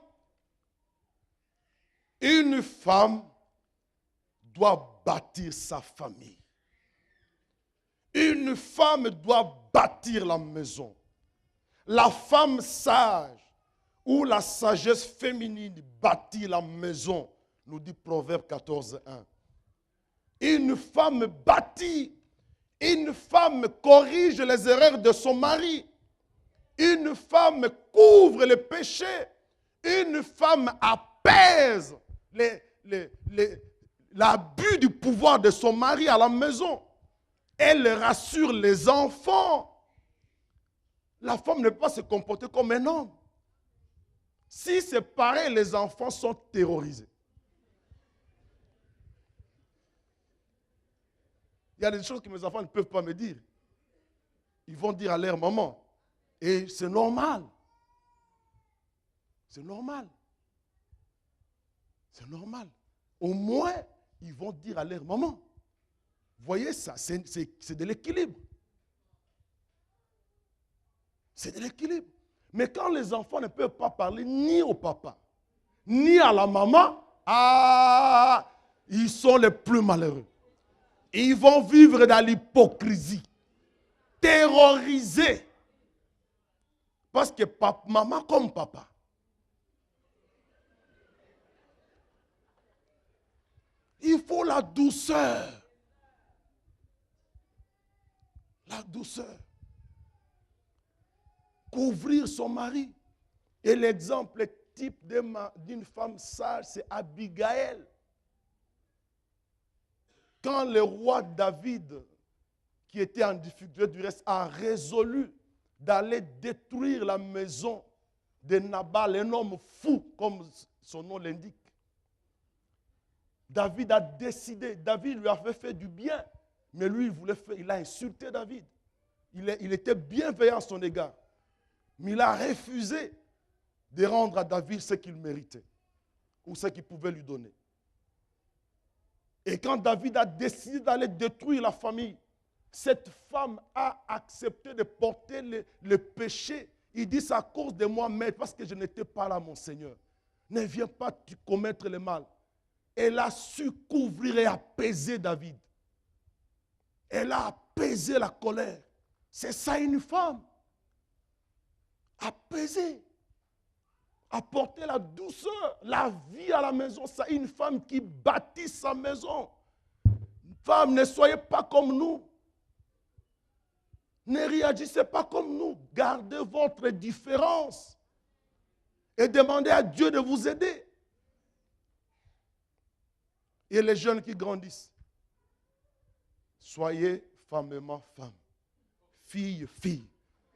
doit bâtir sa famille. Une femme doit bâtir la maison. La femme sage ou la sagesse féminine bâtit la maison, nous dit Proverbe 14:1. Une femme bâtit, une femme corrige les erreurs de son mari. Une femme couvre les péchés. Une femme apaise l'abus du pouvoir de son mari à la maison. Elle rassure les enfants. La femme ne peut pas se comporter comme un homme. Si c'est pareil, les enfants sont terrorisés. Il y a des choses que mes enfants ne peuvent pas me dire. Ils vont dire à leur maman. Et c'est normal. C'est normal. C'est normal. Au moins, ils vont dire à leur maman. Vous voyez ça, c'est de l'équilibre. C'est de l'équilibre. Mais quand les enfants ne peuvent pas parler ni au papa, ni à la maman, ils sont les plus malheureux. Ils vont vivre dans l'hypocrisie, terrorisés. Parce que maman comme papa. Il faut la douceur. La douceur. Couvrir son mari. Et l'exemple type d'une femme sage, c'est Abigail. Quand le roi David, qui était en difficulté du reste, a résolu d'aller détruire la maison de Nabal, un homme fou, comme son nom l'indique. David a décidé, David lui avait fait du bien, mais lui, il a insulté David. Il était bienveillant à son égard. Mais il a refusé de rendre à David ce qu'il méritait, ou ce qu'il pouvait lui donner. Et quand David a décidé d'aller détruire la famille, cette femme a accepté de porter le péché. Il dit, c'est à cause de moi, maître, parce que je n'étais pas là, mon Seigneur. Ne viens pas commettre le mal. Elle a su couvrir et apaiser David. Elle a apaisé la colère. C'est ça une femme. Apaiser. Apporter la douceur, la vie à la maison. C'est une femme qui bâtit sa maison. Femme, ne soyez pas comme nous. Ne réagissez pas comme nous. Gardez votre différence. Et demandez à Dieu de vous aider. Et les jeunes qui grandissent, soyez fermement femme. Fille, fille.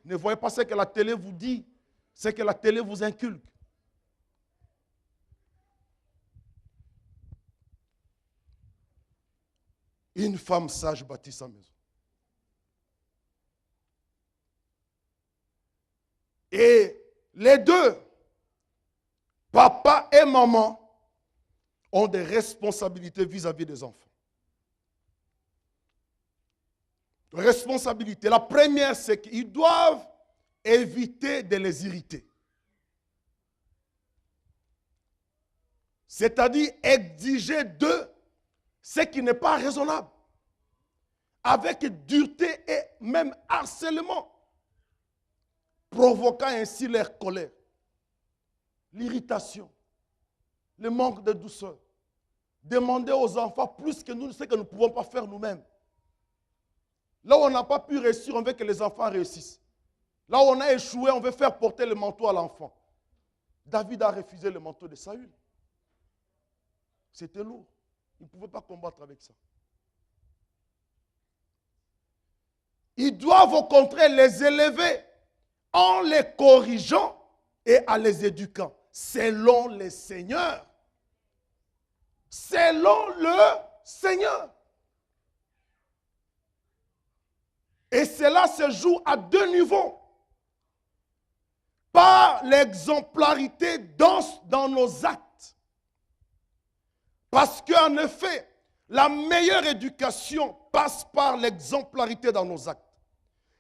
Ne voyez pas ce que la télé vous dit, ce que la télé vous inculque. Une femme sage bâtit sa maison. Et les deux, papa et maman, ont des responsabilités vis-à-vis des enfants. Responsabilité. La première, c'est qu'ils doivent éviter de les irriter. C'est-à-dire exiger d'eux ce qui n'est pas raisonnable. Avec dureté et même harcèlement. Provoquant ainsi leur colère. L'irritation. Le manque de douceur. Demander aux enfants plus que nous, ce que nous ne pouvons pas faire nous-mêmes. Là où on n'a pas pu réussir, on veut que les enfants réussissent. Là où on a échoué, on veut faire porter le manteau à l'enfant. David a refusé le manteau de Saül. C'était lourd. Il ne pouvait pas combattre avec ça. Ils doivent au contraire les élever en les corrigeant et en les éduquant, selon le Seigneur. Selon le Seigneur. Et cela se joue à deux niveaux. Par l'exemplarité dans nos actes. Parce qu'en effet, la meilleure éducation passe par l'exemplarité dans nos actes.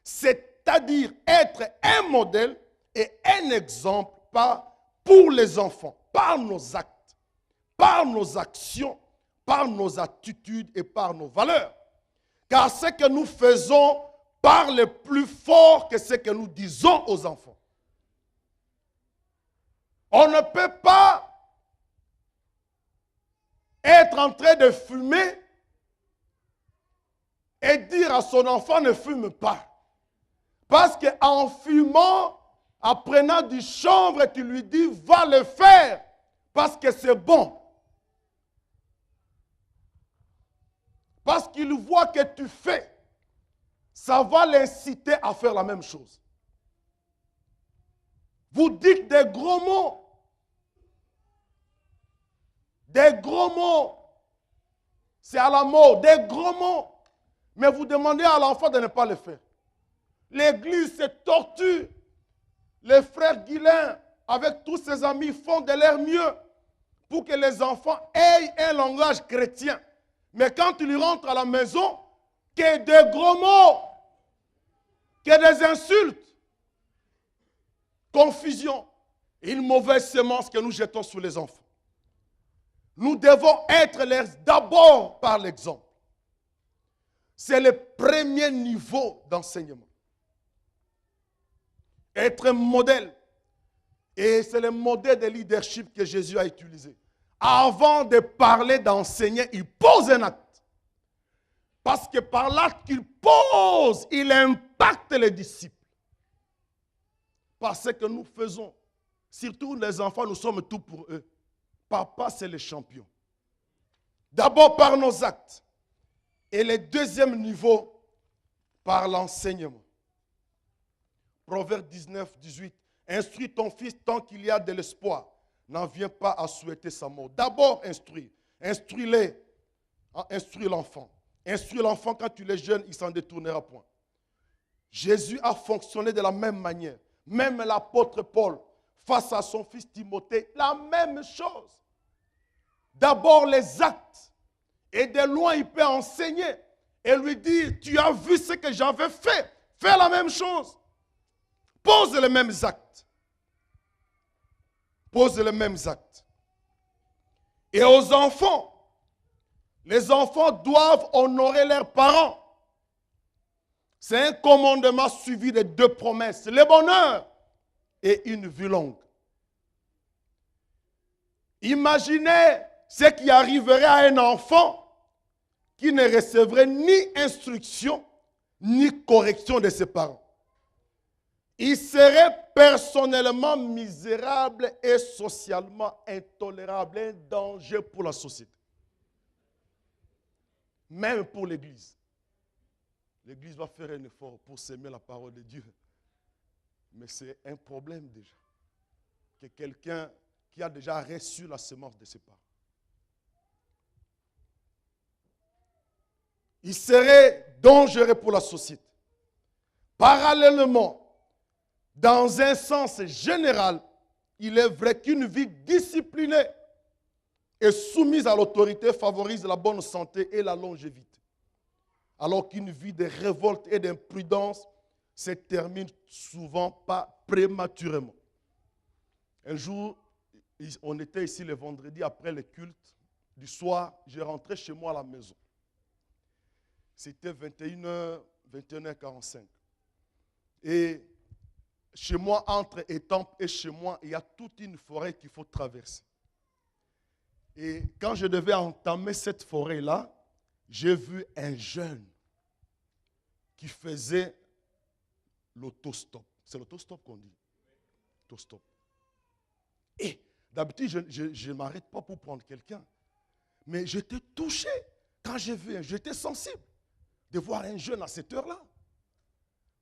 C'est-à-dire être un modèle et un exemple pour les enfants, par nos actes, par nos actions, par nos attitudes et par nos valeurs. Car ce que nous faisons parle plus fort que ce que nous disons aux enfants. On ne peut pas être en train de fumer et dire à son enfant ne fume pas. Parce qu'en fumant, en prenant du chanvre, tu lui dis va le faire parce que c'est bon. Parce qu'il voit que tu fais, ça va l'inciter à faire la même chose. Vous dites des gros mots. Des gros mots. C'est à la mode, des gros mots. Mais vous demandez à l'enfant de ne pas le faire. L'église se torture. Les frères Guilain, avec tous ses amis, font de leur mieux pour que les enfants aient un langage chrétien. Mais quand ils rentrent à la maison, que des gros mots, que des insultes, confusion, une mauvaise semence que nous jetons sur les enfants. Nous devons être d'abord par l'exemple. C'est le premier niveau d'enseignement. Être un modèle. Et c'est le modèle de leadership que Jésus a utilisé. Avant de parler, d'enseigner, il pose un acte. Parce que par l'acte qu'il pose, il impacte les disciples. Parce que nous faisons, surtout les enfants, nous sommes tout pour eux. Papa, c'est le champion. D'abord par nos actes. Et le deuxième niveau, par l'enseignement. Proverbe 19, 18. Instruis ton fils tant qu'il y a de l'espoir. N'en viens pas à souhaiter sa mort. D'abord, instruis. Instruis-les. Instruis l'enfant. Instruis l'enfant quand tu es jeune, il ne s'en détournera point. Jésus a fonctionné de la même manière. Même l'apôtre Paul, face à son fils Timothée, la même chose. D'abord les actes. Et de loin, il peut enseigner. Et lui dire, tu as vu ce que j'avais fait. Fais la même chose. Pose les mêmes actes. Pose les mêmes actes. Et aux enfants, les enfants doivent honorer leurs parents. C'est un commandement suivi de deux promesses. Le bonheur et une vie longue. Imaginez ce qui arriverait à un enfant qui ne recevrait ni instruction, ni correction de ses parents. Il serait personnellement misérable et socialement intolérable, un danger pour la société. Même pour l'Église. L'Église va faire un effort pour s'aimer la parole de Dieu. Mais c'est un problème déjà. Que quelqu'un qui a déjà reçu la semence de ses parents. Il serait dangereux pour la société. Parallèlement, dans un sens général, il est vrai qu'une vie disciplinée et soumise à l'autorité favorise la bonne santé et la longévité. Alors qu'une vie de révolte et d'imprudence se termine souvent pas prématurément. Un jour, on était ici le vendredi après le culte du soir, je rentrais chez moi à la maison. C'était 21h, 21h45. Et chez moi, entre Étampes et chez moi, il y a toute une forêt qu'il faut traverser. Et quand je devais entamer cette forêt-là, j'ai vu un jeune qui faisait l'autostop. C'est l'autostop qu'on dit. Autostop. Et d'habitude, je ne m'arrête pas pour prendre quelqu'un. Mais j'étais touché quand j'ai vu, j'étais sensible de voir un jeune à cette heure-là.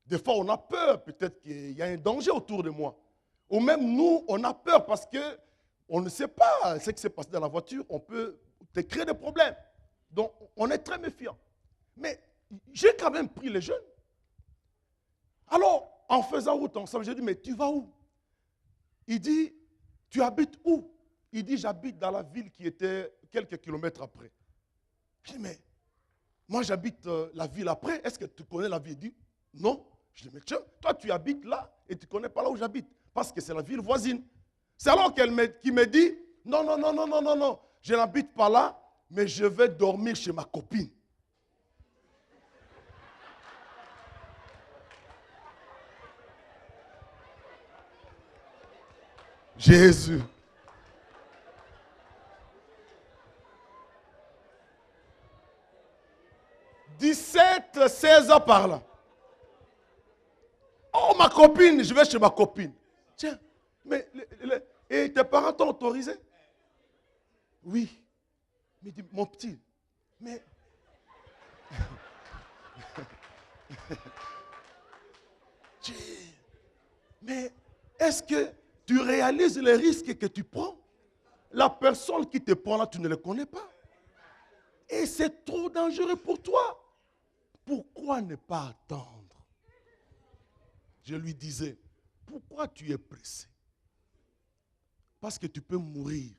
Des fois, on a peur, peut-être qu'il y a un danger autour de moi. Ou même nous, on a peur parce qu'on ne sait pas ce qui s'est passé dans la voiture. On peut te créer des problèmes. Donc, on est très méfiant. Mais j'ai quand même pris les jeunes. Alors, en faisant route ensemble, j'ai dit, mais tu vas où? Il dit, tu habites où? Il dit, j'habite dans la ville qui était quelques kilomètres après. Je dis, mais moi, j'habite la ville après. Est-ce que tu connais la ville? Il dit, non. Je dis, mais tiens, toi, tu habites là et tu ne connais pas là où j'habite. Parce que c'est la ville voisine. C'est alors qu'il me dit, non, non, non, non, non, non, non. Je n'habite pas là, mais je vais dormir chez ma copine. Jésus. « 17, 16 ans par là. Oh, ma copine, je vais chez ma copine. Tiens, mais et tes parents t'ont autorisé? Oui. Mais dit, mon petit, mais... mais est-ce que tu réalises les risques que tu prends? La personne qui te prend là, tu ne le connais pas. Et c'est trop dangereux pour toi. pourquoi ne pas attendre? Je lui disais, pourquoi tu es pressé? Parce que tu peux mourir.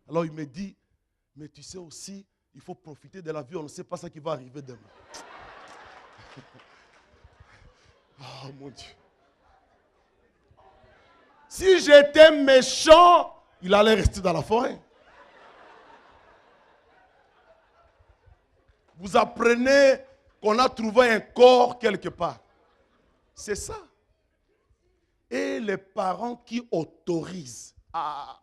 Alors il me dit, mais tu sais aussi, il faut profiter de la vie, on ne sait pas ce qui va arriver demain. Oh mon Dieu. Si j'étais méchant, il allait rester dans la forêt. Vous apprenez qu'on a trouvé un corps quelque part. C'est ça. Et les parents qui autorisent. Ah.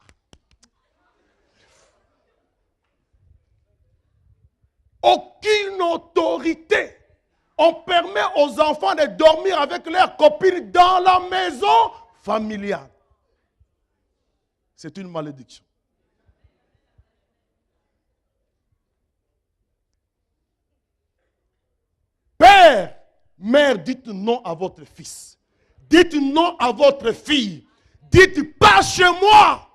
Aucune autorité. On permet aux enfants de dormir avec leurs copines dans la maison familiale. C'est une malédiction. Père, mère, dites non à votre fils. Dites non à votre fille. Dites pas chez moi.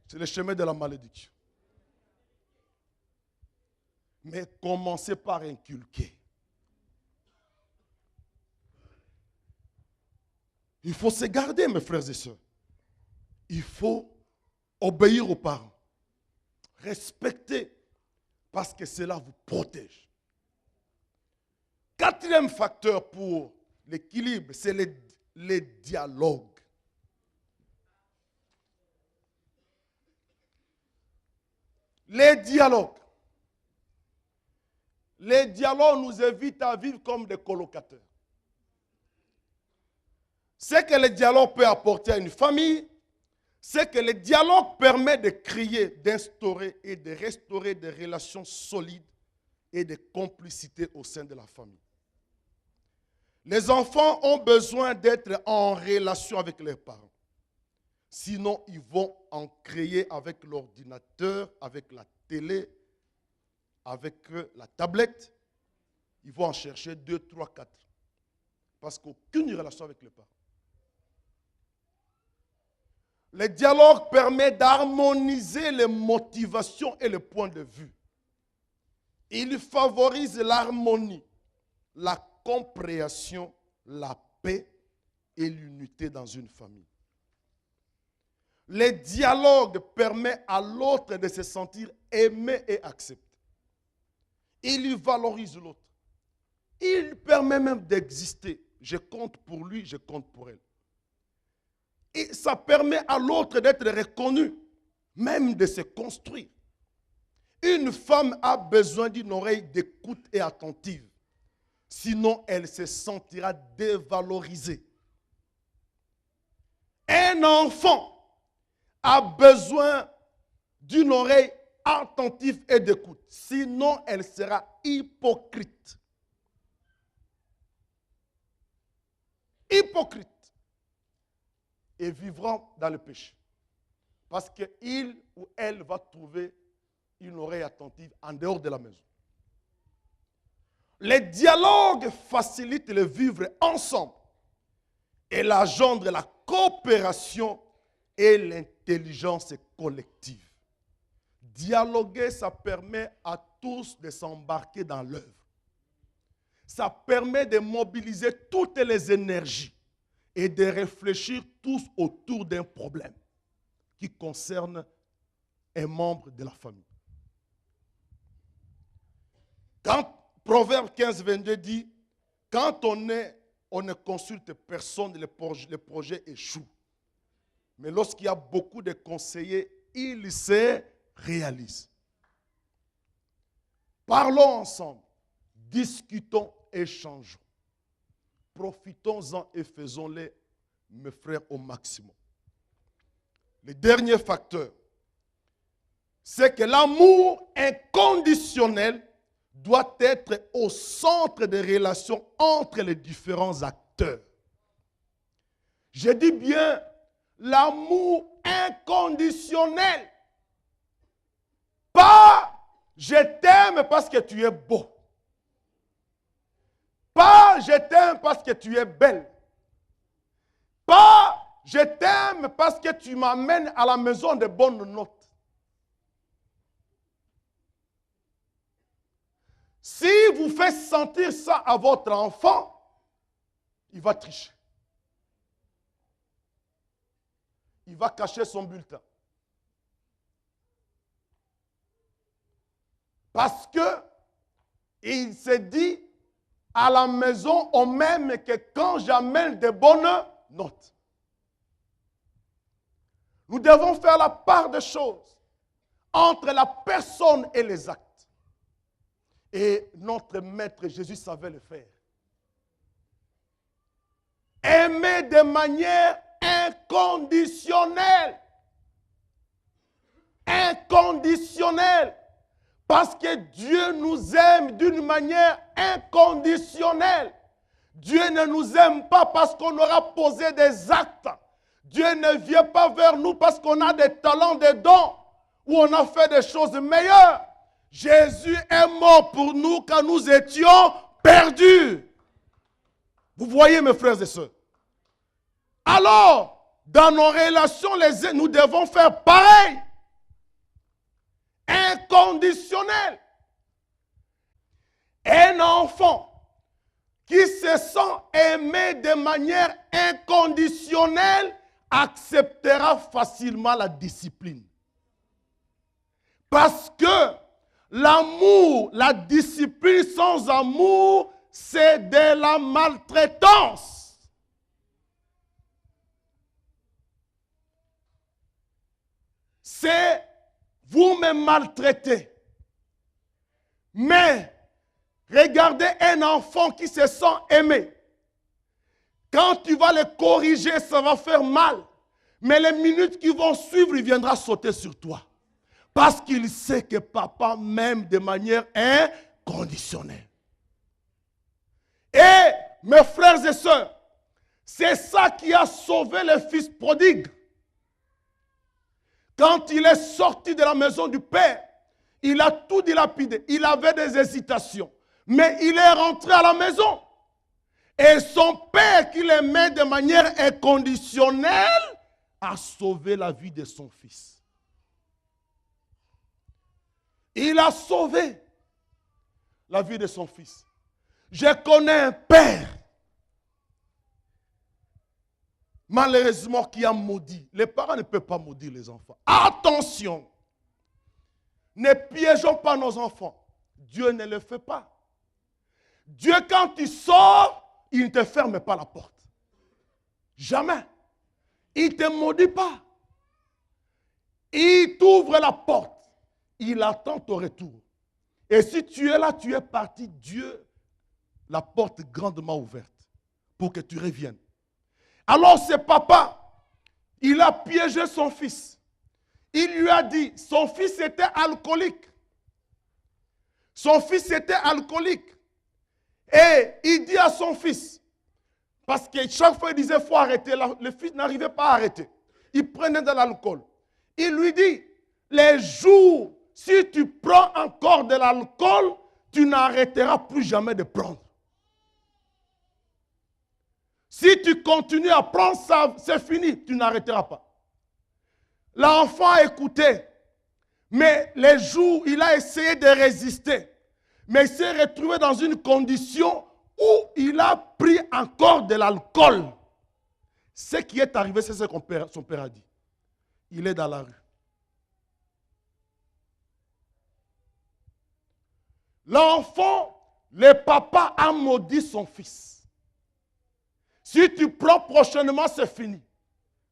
C'est le chemin de la malédiction. Mais commencez par inculquer. Il faut se garder, mes frères et sœurs. Il faut obéir aux parents. Respecter, parce que cela vous protège. Quatrième facteur pour l'équilibre, c'est les dialogues. Les dialogues. Les dialogues nous évitent à vivre comme des colocataires. Ce que le dialogue peut apporter à une famille, c'est que le dialogue permet de créer, d'instaurer et de restaurer des relations solides et de complicité au sein de la famille. Les enfants ont besoin d'être en relation avec leurs parents. Sinon, ils vont en créer avec l'ordinateur, avec la télé, avec la tablette. Ils vont en chercher 2, 3, 4. Parce qu'aucune relation avec les parents. Le dialogue permet d'harmoniser les motivations et les points de vue. Il favorise l'harmonie, la compréhension, la paix et l'unité dans une famille. Le dialogue permet à l'autre de se sentir aimé et accepté. Il valorise l'autre. Il permet même d'exister. Je compte pour lui, je compte pour elle. Et ça permet à l'autre d'être reconnu, même de se construire. Une femme a besoin d'une oreille d'écoute et attentive. Sinon, elle se sentira dévalorisée. Un enfant a besoin d'une oreille attentive et d'écoute. Sinon, elle sera hypocrite. Hypocrite. Et vivra dans le péché. Parce qu'il ou elle va trouver une oreille attentive en dehors de la maison. Les dialogues facilitent le vivre ensemble et l'engendre la coopération et l'intelligence collective. Dialoguer, ça permet à tous de s'embarquer dans l'œuvre. Ça permet de mobiliser toutes les énergies et de réfléchir tous autour d'un problème qui concerne un membre de la famille. Quand Proverbe 15, 22 dit, quand on ne consulte personne, le projet échoue. Mais lorsqu'il y a beaucoup de conseillers, il se réalise. Parlons ensemble, discutons, échangeons. Profitons-en et faisons-les, mes frères, au maximum. Le dernier facteur, c'est que l'amour inconditionnel doit être au centre des relations entre les différents acteurs. Je dis bien l'amour inconditionnel. Pas je t'aime parce que tu es beau. Pas je t'aime parce que tu es belle. Pas je t'aime parce que tu m'amènes à la maison de bonnes notes. vous fait sentir ça à votre enfant, il va tricher. Il va cacher son bulletin. Parce que il s'est dit, à la maison, on m'aime que quand j'amène de bonnes notes. Nous devons faire la part des choses entre la personne et les actes. Et notre maître Jésus savait le faire. Aimer de manière inconditionnelle. Inconditionnelle. Parce que Dieu nous aime d'une manière inconditionnelle. Dieu ne nous aime pas parce qu'on aura posé des actes. Dieu ne vient pas vers nous parce qu'on a des talents, des dons, ou on a fait des choses meilleures. Jésus est mort pour nous quand nous étions perdus. Vous voyez, mes frères et sœurs. Alors, dans nos relations, nous devons faire pareil. Inconditionnel. Un enfant qui se sent aimé de manière inconditionnelle acceptera facilement la discipline. Parce que l'amour, la discipline sans amour, c'est de la maltraitance. C'est vous me maltraitez. Mais regardez un enfant qui se sent aimé. Quand tu vas le corriger, ça va faire mal. Mais les minutes qui vont suivre, il viendra sauter sur toi. Parce qu'il sait que papa m'aime de manière inconditionnelle. Et mes frères et sœurs, c'est ça qui a sauvé le fils prodigue. Quand il est sorti de la maison du père, il a tout dilapidé. Il avait des hésitations. Mais il est rentré à la maison. Et son père, qui l'aimait de manière inconditionnelle, a sauvé la vie de son fils. Il a sauvé la vie de son fils. Je connais un père, malheureusement, qui a maudit. Les parents ne peuvent pas maudire les enfants. Attention! Ne piégeons pas nos enfants. Dieu ne le fait pas. Dieu, quand il sort, il ne te ferme pas la porte. Jamais. Il ne te maudit pas. Il t'ouvre la porte. Il attend ton retour. Et si tu es là, tu es parti, Dieu, la porte grandement ouverte pour que tu reviennes. Alors ce papa, il a piégé son fils. Il lui a dit, son fils était alcoolique. Son fils était alcoolique. Et il dit à son fils, parce que chaque fois il disait, il faut arrêter, le fils n'arrivait pas à arrêter. Il prenait de l'alcool. Il lui dit, les jours, si tu prends encore de l'alcool, tu n'arrêteras plus jamais de prendre. Si tu continues à prendre ça, c'est fini, tu n'arrêteras pas. L'enfant a écouté, mais les jours, il a essayé de résister. Mais il s'est retrouvé dans une condition où il a pris encore de l'alcool. Ce qui est arrivé, c'est ce que son père a dit. Il est dans la rue. L'enfant, le papa a maudit son fils. Si tu prends prochainement, c'est fini.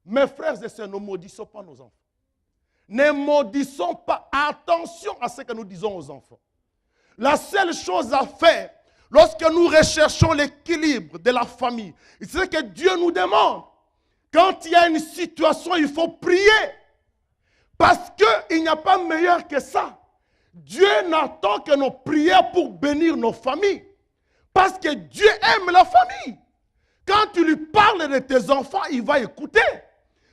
Mes frères et sœurs, ne maudissons pas nos enfants. Ne maudissons pas. Attention à ce que nous disons aux enfants. La seule chose à faire, lorsque nous recherchons l'équilibre de la famille, c'est ce que Dieu nous demande. Quand il y a une situation, il faut prier. Parce qu'il n'y a pas meilleur que ça. Dieu n'attend que nos prières pour bénir nos familles. Parce que Dieu aime la famille. Quand tu lui parles de tes enfants, il va écouter.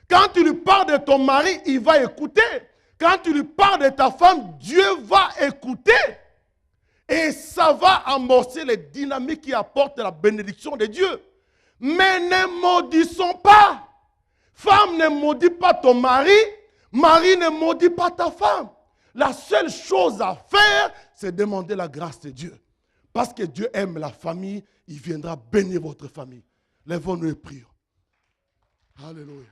Quand tu lui parles de ton mari, il va écouter. Quand tu lui parles de ta femme, Dieu va écouter. Et ça va amorcer les dynamiques qui apportent la bénédiction de Dieu. Mais ne maudissons pas. Femme, ne maudis pas ton mari. Mari, ne maudis pas ta femme. La seule chose à faire, c'est demander la grâce de Dieu. Parce que Dieu aime la famille, il viendra bénir votre famille. Lèvons-nous et prions. Alléluia.